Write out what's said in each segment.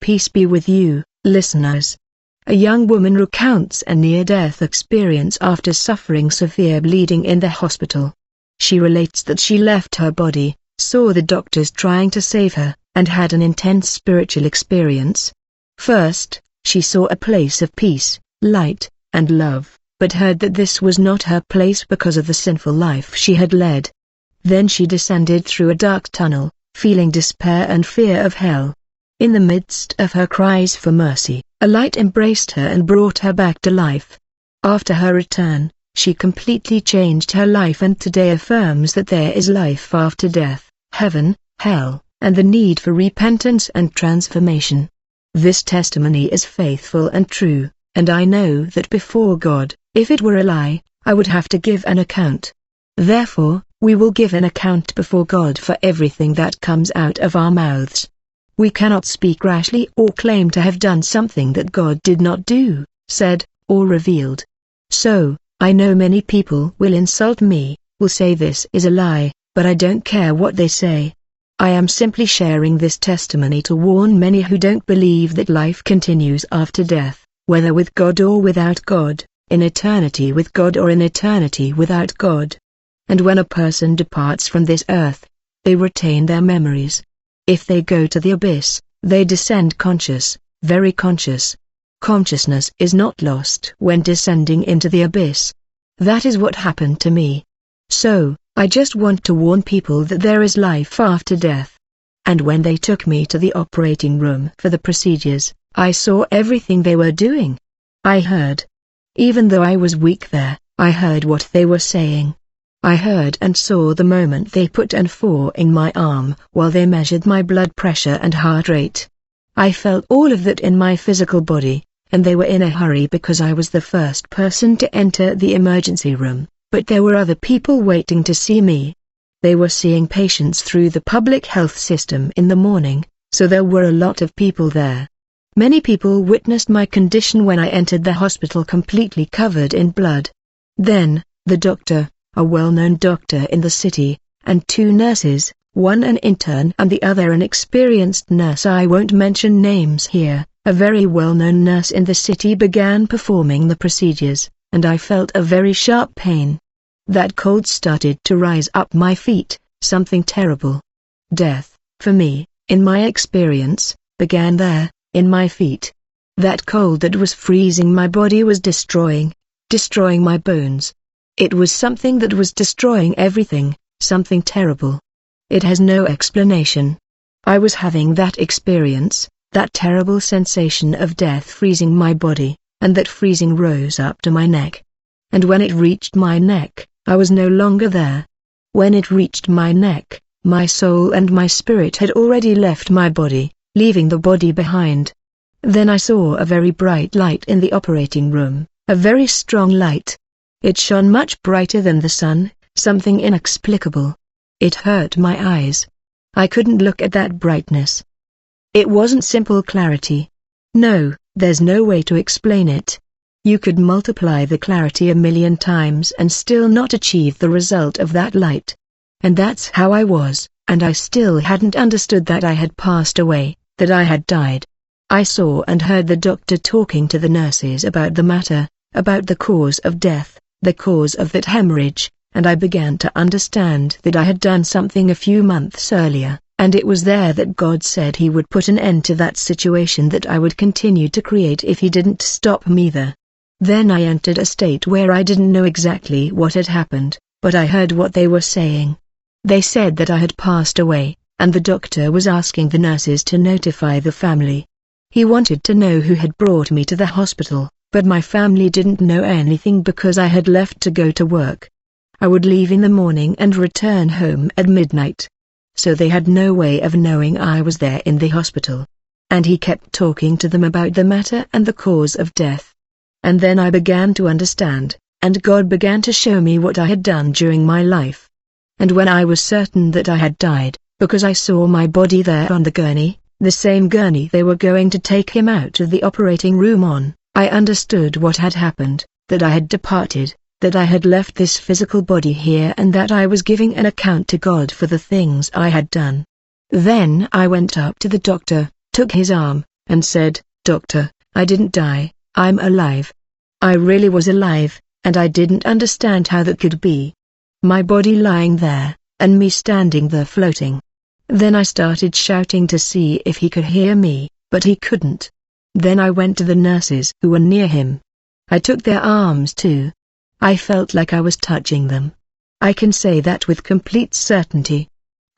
Peace be with you, listeners. A young woman recounts a near-death experience after suffering severe bleeding in the hospital. She relates that she left her body, saw the doctors trying to save her, and had an intense spiritual experience. First, she saw a place of peace, light, and love, but heard that this was not her place because of the sinful life she had led. Then she descended through a dark tunnel, feeling despair and fear of hell. In the midst of her cries for mercy, a light embraced her and brought her back to life. After her return, she completely changed her life and today affirms that there is life after death, heaven, hell, and the need for repentance and transformation. This testimony is faithful and true, and I know that before God, if it were a lie, I would have to give an account. Therefore, we will give an account before God for everything that comes out of our mouths. We cannot speak rashly or claim to have done something that God did not do, said, or revealed. So, I know many people will insult me, will say this is a lie, but I don't care what they say. I am simply sharing this testimony to warn many who don't believe that life continues after death, whether with God or without God, in eternity with God or in eternity without God. And when a person departs from this earth, they retain their memories. If they go to the abyss, they descend conscious, very conscious. Consciousness is not lost when descending into the abyss. That is what happened to me. So, I just want to warn people that there is life after death. And when they took me to the operating room for the procedures, I saw everything they were doing. I heard. Even though I was weak there, I heard what they were saying. I heard and saw the moment they put N4 in my arm while they measured my blood pressure and heart rate. I felt all of that in my physical body, and they were in a hurry because I was the first person to enter the emergency room, but there were other people waiting to see me. They were seeing patients through the public health system in the morning, so there were a lot of people there. Many people witnessed my condition when I entered the hospital completely covered in blood. Then, the doctor, a well-known doctor in the city, and two nurses, one an intern and the other an experienced nurse I won't mention names here, a very well-known nurse in the city began performing the procedures, and I felt a very sharp pain. That cold started to rise up my feet, something terrible. Death, for me, in my experience, began there, in my feet. That cold that was freezing my body was destroying my bones. It was something that was destroying everything, something terrible. It has no explanation. I was having that experience, that terrible sensation of death freezing my body, and that freezing rose up to my neck. And when it reached my neck, I was no longer there. When it reached my neck, my soul and my spirit had already left my body, leaving the body behind. Then I saw a very bright light in the operating room, a very strong light. It shone much brighter than the sun, something inexplicable. It hurt my eyes. I couldn't look at that brightness. It wasn't simple clarity. No, there's no way to explain it. You could multiply the clarity 1,000,000 times and still not achieve the result of that light. And that's how I was, and I still hadn't understood that I had passed away, that I had died. I saw and heard the doctor talking to the nurses about the matter, about the cause of death, the cause of that hemorrhage, and I began to understand that I had done something a few months earlier, and it was there that God said He would put an end to that situation that I would continue to create if He didn't stop me there. Then I entered a state where I didn't know exactly what had happened, but I heard what they were saying. They said that I had passed away, and the doctor was asking the nurses to notify the family. He wanted to know who had brought me to the hospital, but my family didn't know anything because I had left to go to work. I would leave in the morning and return home at midnight. So they had no way of knowing I was there in the hospital. And he kept talking to them about the matter and the cause of death. And then I began to understand, and God began to show me what I had done during my life. And when I was certain that I had died, because I saw my body there on the gurney, the same gurney they were going to take him out of the operating room on, I understood what had happened, that I had departed, that I had left this physical body here and that I was giving an account to God for the things I had done. Then I went up to the doctor, took his arm, and said, "Doctor, I didn't die, I'm alive." I really was alive, and I didn't understand how that could be. My body lying there, and me standing there floating. Then I started shouting to see if he could hear me, but he couldn't. Then I went to the nurses who were near him. I took their arms too. I felt like I was touching them. I can say that with complete certainty.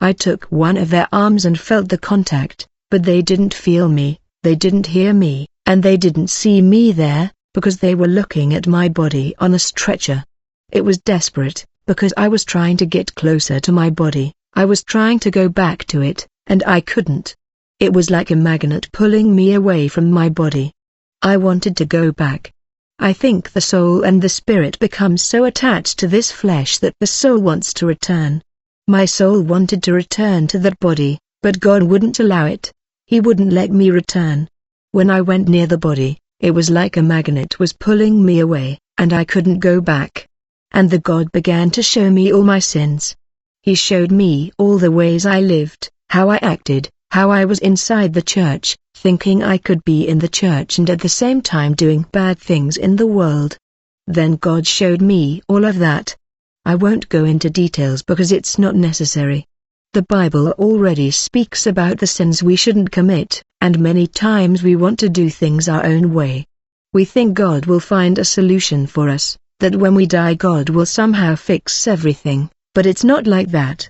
I took one of their arms and felt the contact, but they didn't feel me, they didn't hear me, and they didn't see me there, because they were looking at my body on a stretcher. It was desperate, because I was trying to get closer to my body, I was trying to go back to it, and I couldn't. It was like a magnet pulling me away from my body. I wanted to go back. I think the soul and the spirit become so attached to this flesh that the soul wants to return. My soul wanted to return to that body, but God wouldn't allow it. He wouldn't let me return. When I went near the body, it was like a magnet was pulling me away, and I couldn't go back. And the God began to show me all my sins. He showed me all the ways I lived, how I acted, how I was inside the church, thinking I could be in the church and at the same time doing bad things in the world. Then God showed me all of that. I won't go into details because it's not necessary. The Bible already speaks about the sins we shouldn't commit, and many times we want to do things our own way. We think God will find a solution for us, that when we die God will somehow fix everything, but it's not like that.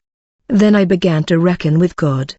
Then I began to reckon with God.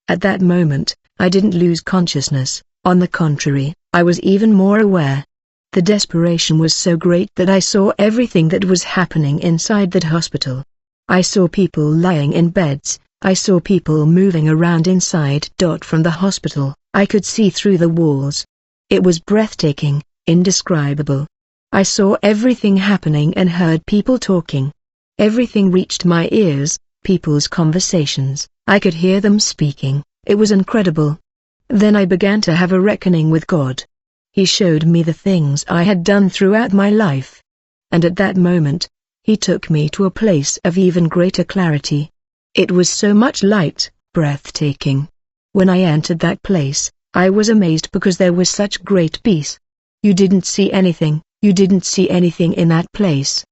At that moment, I didn't lose consciousness, on the contrary, I was even more aware. The desperation was so great that I saw everything that was happening inside that hospital. I saw people lying in beds, I saw people moving around inside. From the hospital, I could see through the walls. It was breathtaking, indescribable. I saw everything happening and heard people talking. Everything reached my ears, people's conversations, I could hear them speaking, it was incredible. Then I began to have a reckoning with God. He showed me the things I had done throughout my life. And at that moment, He took me to a place of even greater clarity. It was so much light, breathtaking. When I entered that place, I was amazed because there was such great peace. You didn't see anything in that place.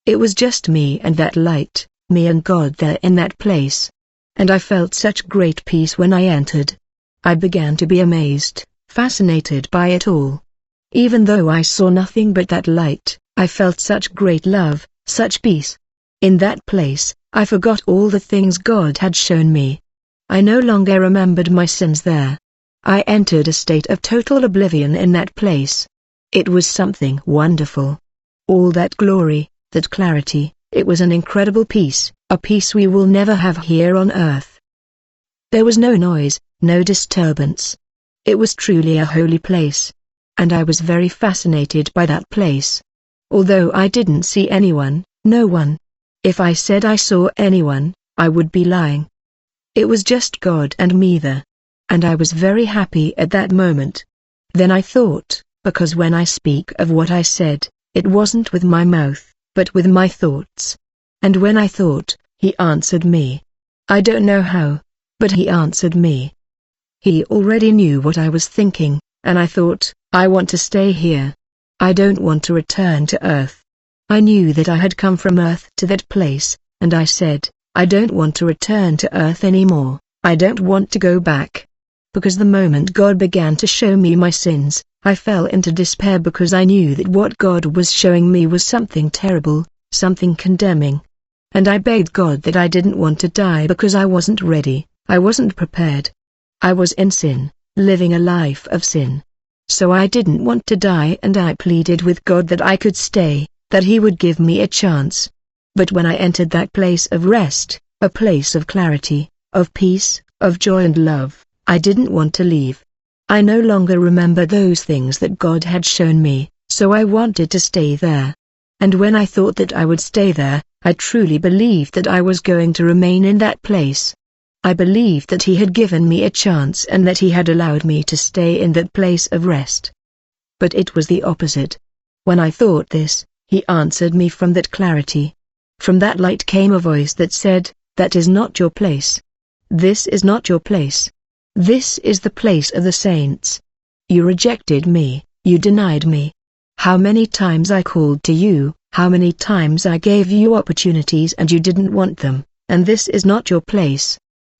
It was just me and that light, me and God there in that place. And I felt such great peace when I entered. I began to be amazed, fascinated by it all. Even though I saw nothing but that light, I felt such great love, such peace. In that place, I forgot all the things God had shown me. I no longer remembered my sins there. I entered a state of total oblivion in that place. It was something wonderful. All that glory, that clarity, it was an incredible peace, a peace we will never have here on earth. There was no noise, no disturbance. It was truly a holy place. And I was very fascinated by that place. Although I didn't see anyone, no one. If I said I saw anyone, I would be lying. It was just God and me there. And I was very happy at that moment. Then I thought, because when I speak of what I said, it wasn't with my mouth, but with my thoughts. And when I thought, He answered me. I don't know how, but He answered me. He already knew what I was thinking, and I thought, I want to stay here. I don't want to return to earth. I knew that I had come from earth to that place, and I said, I don't want to return to earth anymore, I don't want to go back. Because the moment God began to show me my sins, I fell into despair because I knew that what God was showing me was something terrible, something condemning. And I begged God that I didn't want to die because I wasn't ready, I wasn't prepared. I was in sin, living a life of sin. So I didn't want to die and I pleaded with God that I could stay, that He would give me a chance. But when I entered that place of rest, a place of clarity, of peace, of joy and love, I didn't want to leave. I no longer remember those things that God had shown me, so I wanted to stay there. And when I thought that I would stay there, I truly believed that I was going to remain in that place. I believed that He had given me a chance and that He had allowed me to stay in that place of rest. But it was the opposite. When I thought this, He answered me from that clarity. From that light came a voice that said, that is not your place. This is not your place. This is the place of the saints, You rejected me, you denied me. How many times I called to you, how many times I gave you opportunities and you didn't want them, and this is not your place.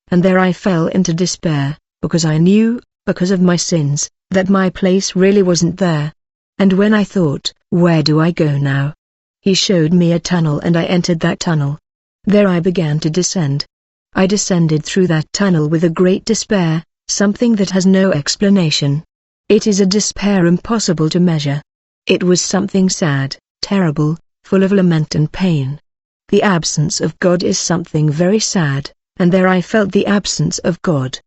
And there I fell into despair, because I knew, because of my sins, that my place really wasn't there. And when I thought, where do I go now? He showed me a tunnel and I entered that tunnel. There I began to descend. I descended through that tunnel with a great despair, something that has no explanation. It is a despair impossible to measure. It was something sad, terrible, full of lament and pain. The absence of God is something very sad, and there I felt the absence of God.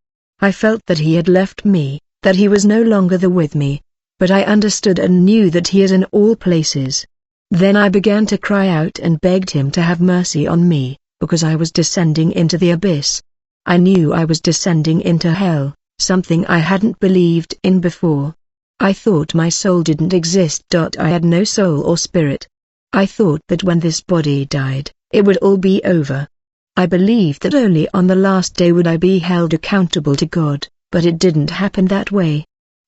I felt that He had left me, that He was no longer there with me, but I understood and knew that He is in all places. Then I began to cry out and begged Him to have mercy on me, because I was descending into the abyss. I knew I was descending into hell, something I hadn't believed in before. I thought my soul didn't exist. I had no soul or spirit. I thought that when this body died, it would all be over. I believed that only on the last day would I be held accountable to God, but it didn't happen that way.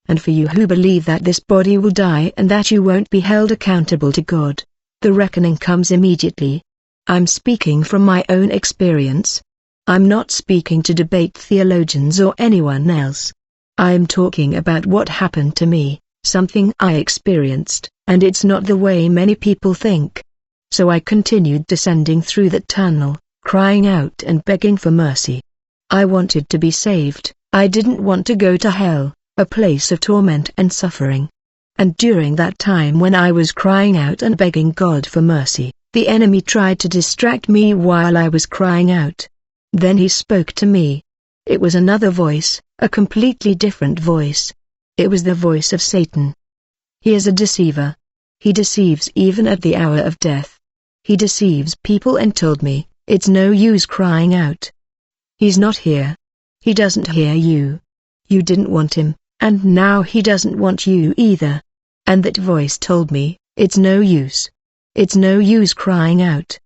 And for you who believe that this body will die and that you won't be held accountable to God, the reckoning comes immediately. I'm speaking from my own experience. I'm not speaking to debate theologians or anyone else. I'm talking about what happened to me, something I experienced, and it's not the way many people think. So I continued descending through that tunnel, crying out and begging for mercy. I wanted to be saved. I didn't want to go to hell, a place of torment and suffering. And during that time when I was crying out and begging God for mercy, the enemy tried to distract me while I was crying out. Then he spoke to me. It was another voice, a completely different voice. It was the voice of Satan. He is a deceiver. He deceives even at the hour of death. He deceives people and told me, it's no use crying out. He's not here. He doesn't hear you. You didn't want him, and now he doesn't want you either. And that voice told me, it's no use. It's no use crying out.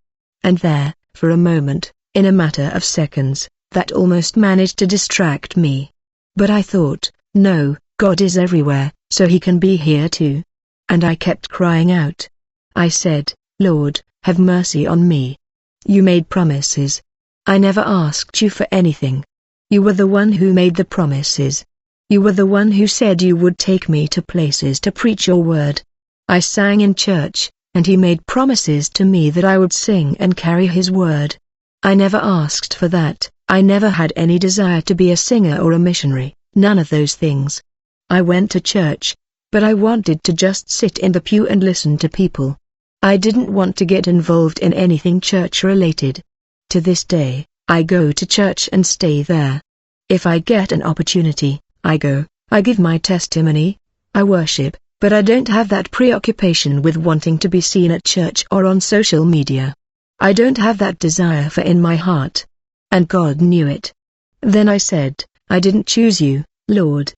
And there, for a moment, in a matter of seconds, that almost managed to distract me. But I thought, no, God is everywhere, so He can be here too. And I kept crying out. I said, Lord, have mercy on me. You made promises. I never asked you for anything. You were the one who made the promises. You were the one who said you would take me to places to preach your word. I sang in church, and He made promises to me that I would sing and carry His word. I never asked for that. I never had any desire to be a singer or a missionary, none of those things. I went to church, but I wanted to just sit in the pew and listen to people. I didn't want to get involved in anything church-related. To this day, I go to church and stay there. If I get an opportunity, I go, I give my testimony, I worship, but I don't have that preoccupation with wanting to be seen at church or on social media. I don't have that desire for in my heart. And God knew it. Then I said, I didn't choose you, Lord.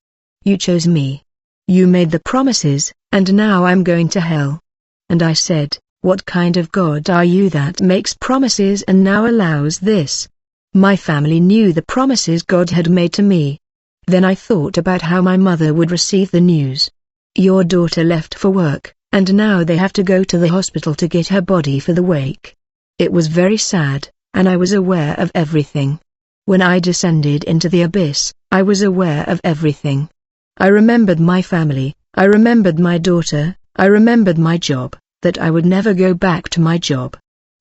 You chose me. You made the promises, and now I'm going to hell. And I said, what kind of God are you that makes promises and now allows this? My family knew the promises God had made to me. Then I thought about how my mother would receive the news. Your daughter left for work, and now they have to go to the hospital to get her body for the wake. It was very sad, and I was aware of everything. When I descended into the abyss, I was aware of everything. I remembered my family, I remembered my daughter, I remembered my job, that I would never go back to my job.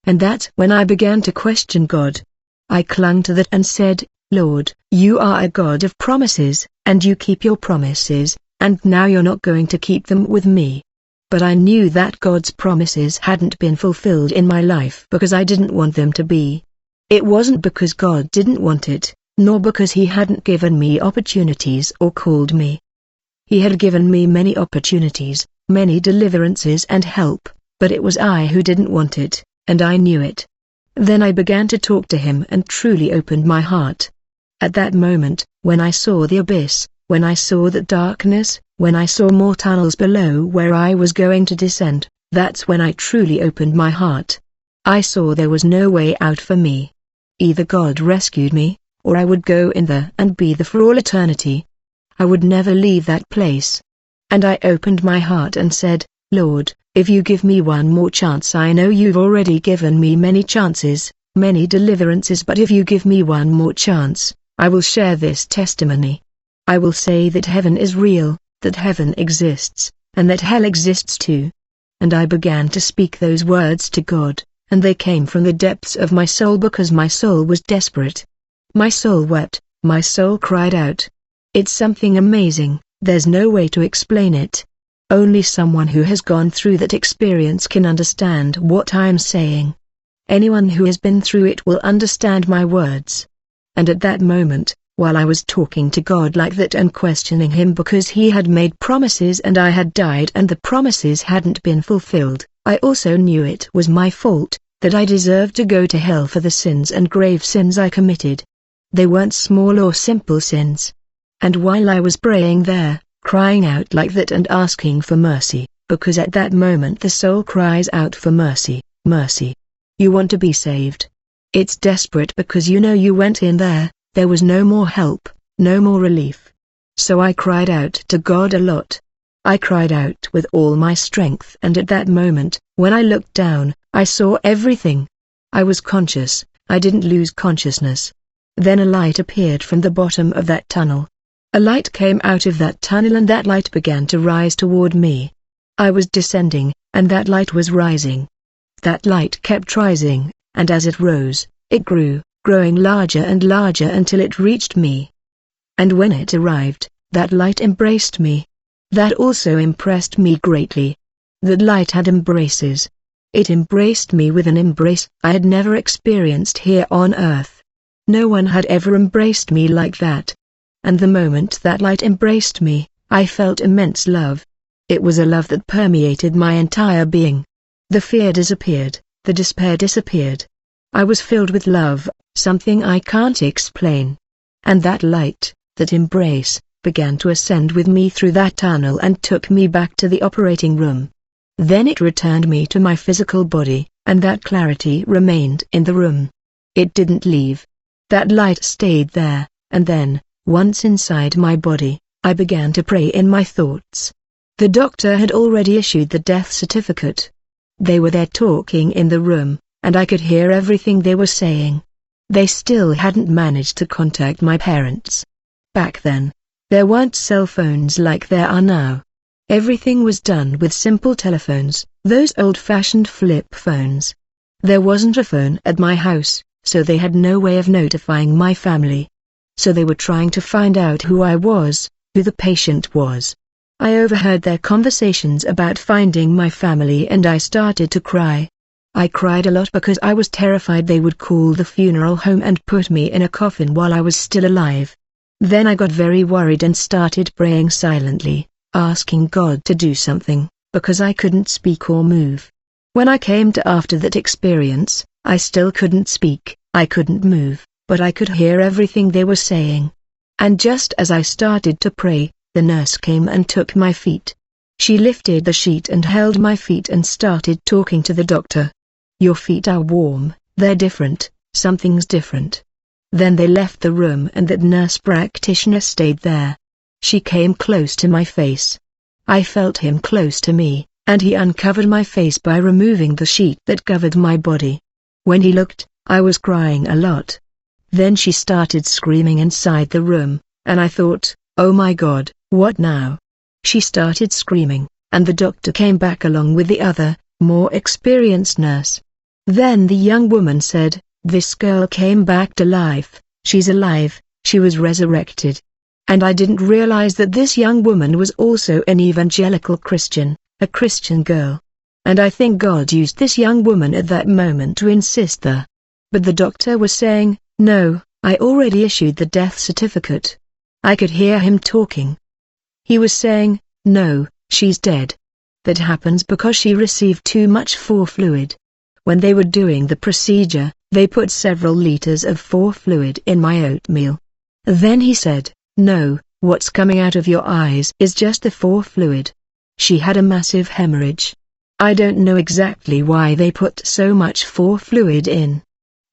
And that's when I began to question God. I clung to that and said, Lord, you are a God of promises, and you keep your promises, and now you're not going to keep them with me. But I knew that God's promises hadn't been fulfilled in my life because I didn't want them to be. It wasn't because God didn't want it, nor because He hadn't given me opportunities or called me. He had given me many opportunities, many deliverances and help, but it was I who didn't want it, and I knew it. Then I began to talk to Him and truly opened my heart. At that moment, when I saw the abyss, when I saw that darkness, when I saw more tunnels below where I was going to descend, that's when I truly opened my heart. I saw there was no way out for me. Either God rescued me, or I would go in there and be there for all eternity. I would never leave that place. And I opened my heart and said, Lord, if you give me one more chance, I know you've already given me many chances, many deliverances, but if you give me one more chance, I will share this testimony. I will say that heaven is real, that heaven exists, and that hell exists too. And I began to speak those words to God, and they came from the depths of my soul because my soul was desperate. My soul wept, my soul cried out. It's something amazing, there's no way to explain it. Only someone who has gone through that experience can understand what I'm saying. Anyone who has been through it will understand my words. And at that moment, while I was talking to God like that and questioning Him because He had made promises and I had died and the promises hadn't been fulfilled, I also knew it was my fault, that I deserved to go to hell for the sins and grave sins I committed. They weren't small or simple sins. And while I was praying there, crying out like that and asking for mercy, because at that moment the soul cries out for mercy, mercy. You want to be saved. It's desperate because you know you went in there was no more help, no more relief. So I cried out to God a lot. I cried out with all my strength, and at that moment, when I looked down, I saw everything. I was conscious, I didn't lose consciousness. Then a light appeared from the bottom of that tunnel. A light came out of that tunnel and that light began to rise toward me. I was descending, and that light was rising. That light kept rising, and as it rose, it grew, growing larger and larger until it reached me. And when it arrived, that light embraced me. That also impressed me greatly. That light had embraces. It embraced me with an embrace I had never experienced here on earth. No one had ever embraced me like that. And the moment that light embraced me, I felt immense love. It was a love that permeated my entire being. The fear disappeared, the despair disappeared. I was filled with love, something I can't explain. And that light, that embrace, began to ascend with me through that tunnel and took me back to the operating room. Then it returned me to my physical body, and that clarity remained in the room. It didn't leave. That light stayed there, and then, once inside my body, I began to pray in my thoughts. The doctor had already issued the death certificate. They were there talking in the room, and I could hear everything they were saying. They still hadn't managed to contact my parents. Back then, there weren't cell phones like there are now. Everything was done with simple telephones, those old-fashioned flip phones. There wasn't a phone at my house, so they had no way of notifying my family. So they were trying to find out who I was, who the patient was. I overheard their conversations about finding my family and I started to cry. I cried a lot because I was terrified they would call the funeral home and put me in a coffin while I was still alive. Then I got very worried and started praying silently, asking God to do something, because I couldn't speak or move. When I came to after that experience, I still couldn't speak, I couldn't move, but I could hear everything they were saying. And just as I started to pray, the nurse came and took my feet. She lifted the sheet and held my feet and started talking to the doctor. Your feet are warm, they're different, something's different. Then they left the room and that nurse practitioner stayed there. She came close to my face. I felt him close to me, and he uncovered my face by removing the sheet that covered my body. When he looked, I was crying a lot. Then she started screaming inside the room, and I thought, oh my God, what now? She started screaming, and the doctor came back along with the other, more experienced nurse. Then the young woman said, this girl came back to life, she's alive, she was resurrected. And I didn't realize that this young woman was also an evangelical Christian, a Christian girl. And I think God used this young woman at that moment to insist that. But the doctor was saying, no, I already issued the death certificate. I could hear him talking. He was saying, no, she's dead. That happens because she received too much fluid. When they were doing the procedure, they put several liters of fluid in my oatmeal. Then he said, no, what's coming out of your eyes is just the fluid. She had a massive hemorrhage. I don't know exactly why they put so much fluid in.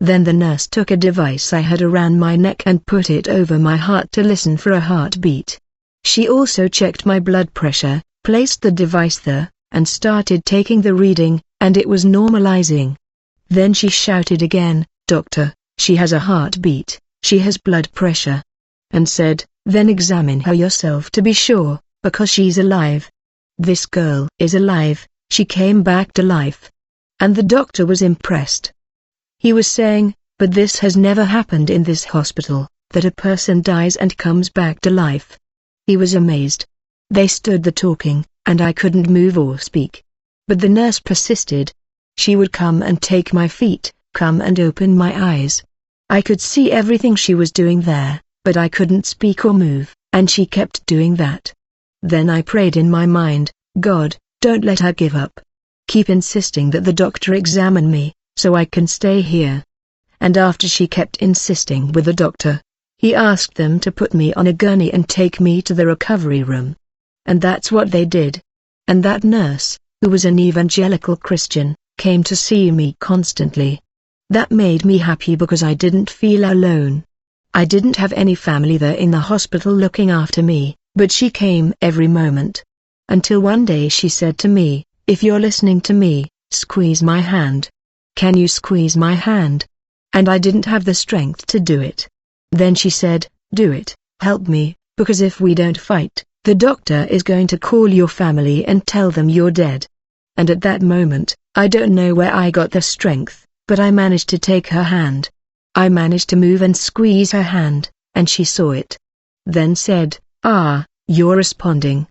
Then the nurse took a device I had around my neck and put it over my heart to listen for a heartbeat. She also checked my blood pressure, placed the device there, and started taking the reading, and it was normalizing. Then she shouted again, "Doctor, she has a heartbeat, she has blood pressure," and said, "Then examine her yourself to be sure, because she's alive. This girl is alive, she came back to life." And the doctor was impressed. He was saying, "But this has never happened in this hospital, that a person dies and comes back to life." He was amazed. They stood there talking, and I couldn't move or speak. But the nurse persisted. She would come and take my feet, come and open my eyes. I could see everything she was doing there, but I couldn't speak or move, and she kept doing that. Then I prayed in my mind, "God, don't let her give up. Keep insisting that the doctor examine me, so I can stay here." And after she kept insisting with the doctor, he asked them to put me on a gurney and take me to the recovery room. And that's what they did. And that nurse, who was an evangelical Christian, came to see me constantly. That made me happy because I didn't feel alone. I didn't have any family there in the hospital looking after me, but she came every moment. Until one day she said to me, "If you're listening to me, squeeze my hand. Can you squeeze my hand?" And I didn't have the strength to do it. Then she said, "Do it, help me, because if we don't fight, the doctor is going to call your family and tell them you're dead." And at that moment, I don't know where I got the strength, but I managed to take her hand. I managed to move and squeeze her hand, and she saw it. Then said, "Ah, you're responding."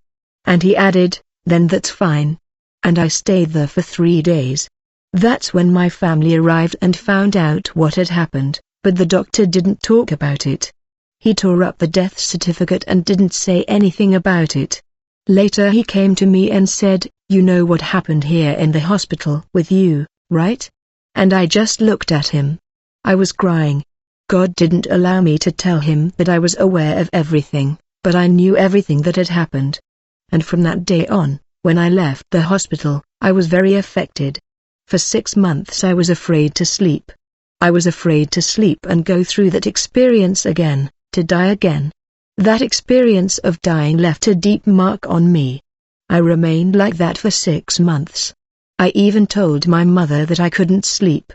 And he added, "Then that's fine." And I stayed there for 3 days. That's when my family arrived and found out what had happened, but the doctor didn't talk about it. He tore up the death certificate and didn't say anything about it. Later he came to me and said, "You know what happened here in the hospital with you, right?" And I just looked at him. I was crying. God didn't allow me to tell him that I was aware of everything, but I knew everything that had happened. And from that day on, when I left the hospital, I was very affected. For 6 months I was afraid to sleep. I was afraid to sleep and go through that experience again, to die again. That experience of dying left a deep mark on me. I remained like that for 6 months. I even told my mother that I couldn't sleep.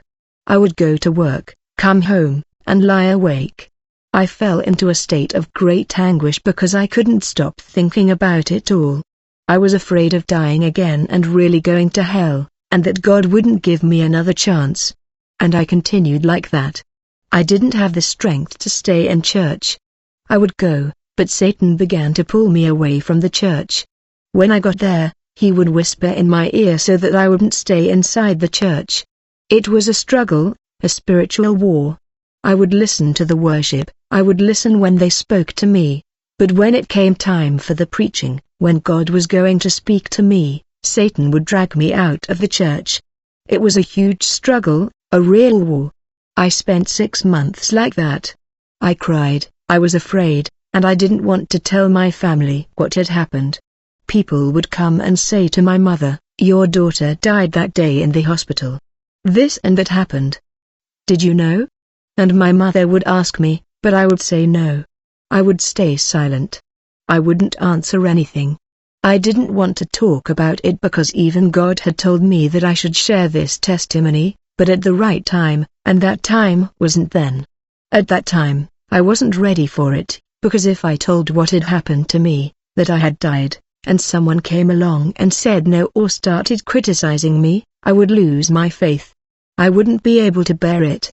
I would go to work, come home, and lie awake. I fell into a state of great anguish because I couldn't stop thinking about it all. I was afraid of dying again and really going to hell, and that God wouldn't give me another chance. And I continued like that. I didn't have the strength to stay in church. I would go, but Satan began to pull me away from the church. When I got there, he would whisper in my ear so that I wouldn't stay inside the church. It was a struggle, a spiritual war. I would listen to the worship, I would listen when they spoke to me. But when it came time for the preaching, when God was going to speak to me, Satan would drag me out of the church. It was a huge struggle, a real war. I spent 6 months like that. I cried, I was afraid, and I didn't want to tell my family what had happened. People would come and say to my mother, "Your daughter died that day in the hospital. This and that happened. Did you know?" And my mother would ask me, but I would say no. I would stay silent. I wouldn't answer anything. I didn't want to talk about it because even God had told me that I should share this testimony, but at the right time, and that time wasn't then. At that time, I wasn't ready for it, because if I told what had happened to me, that I had died, and someone came along and said no or started criticizing me, I would lose my faith. I wouldn't be able to bear it.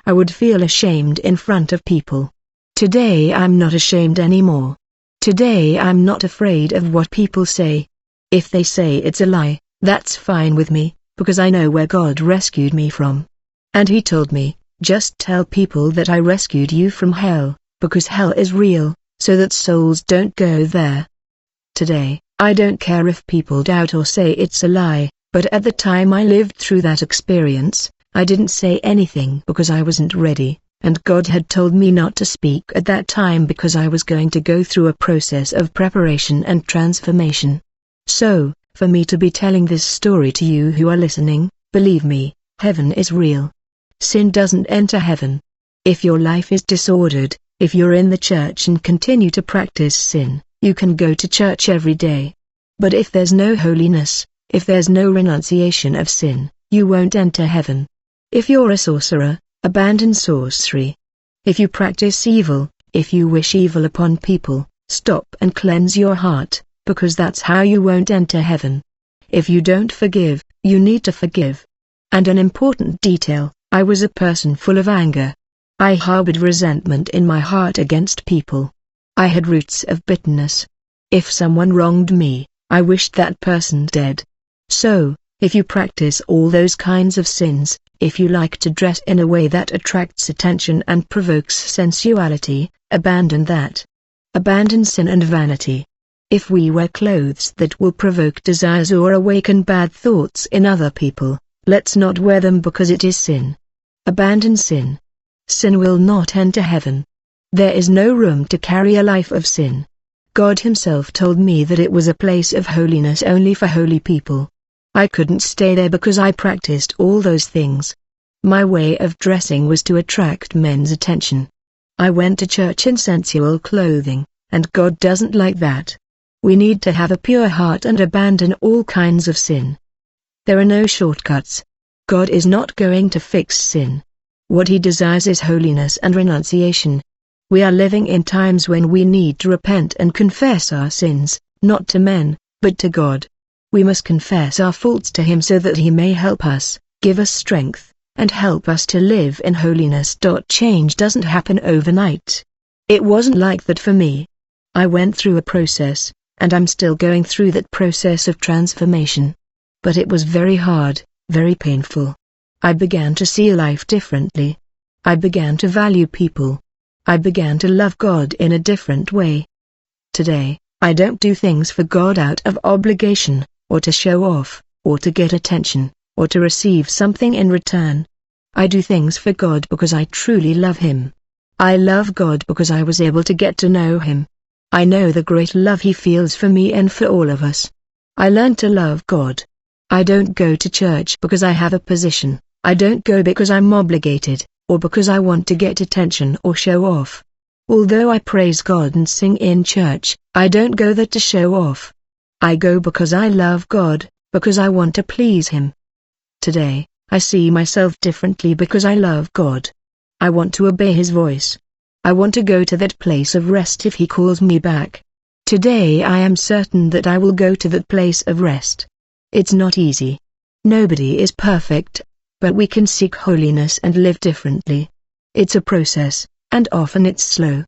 I would feel ashamed in front of people. Today I'm not ashamed anymore. Today I'm not afraid of what people say. If they say it's a lie, that's fine with me, because I know where God rescued me from. And He told me, just tell people that I rescued you from hell, because hell is real, so that souls don't go there. Today, I don't care if people doubt or say it's a lie, but at the time I lived through that experience, I didn't say anything because I wasn't ready, and God had told me not to speak at that time because I was going to go through a process of preparation and transformation. So, for me to be telling this story to you who are listening, believe me, heaven is real. Sin doesn't enter heaven. If your life is disordered, if you're in the church and continue to practice sin, You can go to church every day. But if there's no holiness, if there's no renunciation of sin, you won't enter heaven. If you're a sorcerer, abandon sorcery. If you practice evil, if you wish evil upon people, stop and cleanse your heart, because that's how you won't enter heaven. If you don't forgive, you need to forgive. And an important detail, I was a person full of anger. I harbored resentment in my heart against people. I had roots of bitterness. If someone wronged me, I wished that person dead. So, if you practice all those kinds of sins, if you like to dress in a way that attracts attention and provokes sensuality, abandon that. Abandon sin and vanity. If we wear clothes that will provoke desires or awaken bad thoughts in other people, let's not wear them because it is sin. Abandon sin. Sin will not enter heaven. There is no room to carry a life of sin. God Himself told me that it was a place of holiness only for holy people. I couldn't stay there because I practiced all those things. My way of dressing was to attract men's attention. I went to church in sensual clothing, and God doesn't like that. We need to have a pure heart and abandon all kinds of sin. There are no shortcuts. God is not going to fix sin. What He desires is holiness and renunciation. We are living in times when we need to repent and confess our sins, not to men, but to God. We must confess our faults to Him so that He may help us, give us strength, and help us to live in holiness. Change doesn't happen overnight. It wasn't like that for me. I went through a process, and I'm still going through that process of transformation. But it was very hard, very painful. I began to see life differently. I began to value people. I began to love God in a different way. Today, I don't do things for God out of obligation, or to show off, or to get attention, or to receive something in return. I do things for God because I truly love Him. I love God because I was able to get to know Him. I know the great love He feels for me and for all of us. I learned to love God. I don't go to church because I have a position. I don't go because I'm obligated, or because I want to get attention or show off. Although I praise God and sing in church, I don't go there to show off. I go because I love God, because I want to please Him. Today, I see myself differently because I love God. I want to obey His voice. I want to go to that place of rest if He calls me back. Today I am certain that I will go to that place of rest. It's not easy. Nobody is perfect, but we can seek holiness and live differently. It's a process, and often it's slow.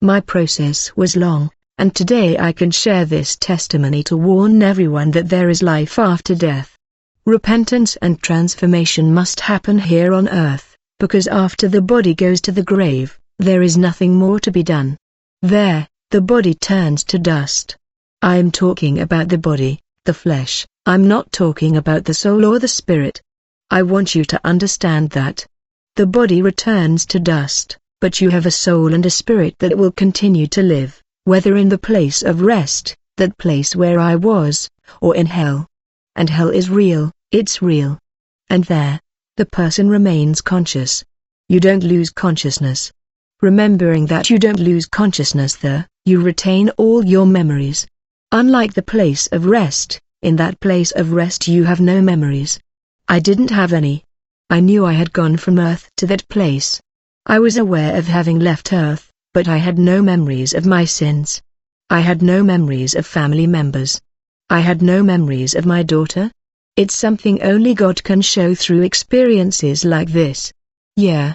My process was long, and today I can share this testimony to warn everyone that there is life after death. Repentance and transformation must happen here on earth, because after the body goes to the grave, there is nothing more to be done. There, the body turns to dust. I am talking about the body, the flesh. I'm not talking about the soul or the spirit. I want you to understand that. The body returns to dust, but you have a soul and a spirit that will continue to live, whether in the place of rest, that place where I was, or in hell. And hell is real, it's real. And there, the person remains conscious. You don't lose consciousness. Remembering that you don't lose consciousness there, you retain all your memories. Unlike the place of rest, in that place of rest you have no memories. I didn't have any. I knew I had gone from earth to that place. I was aware of having left earth, but I had no memories of my sins. I had no memories of family members. I had no memories of my daughter. It's something only God can show through experiences like this. Yeah,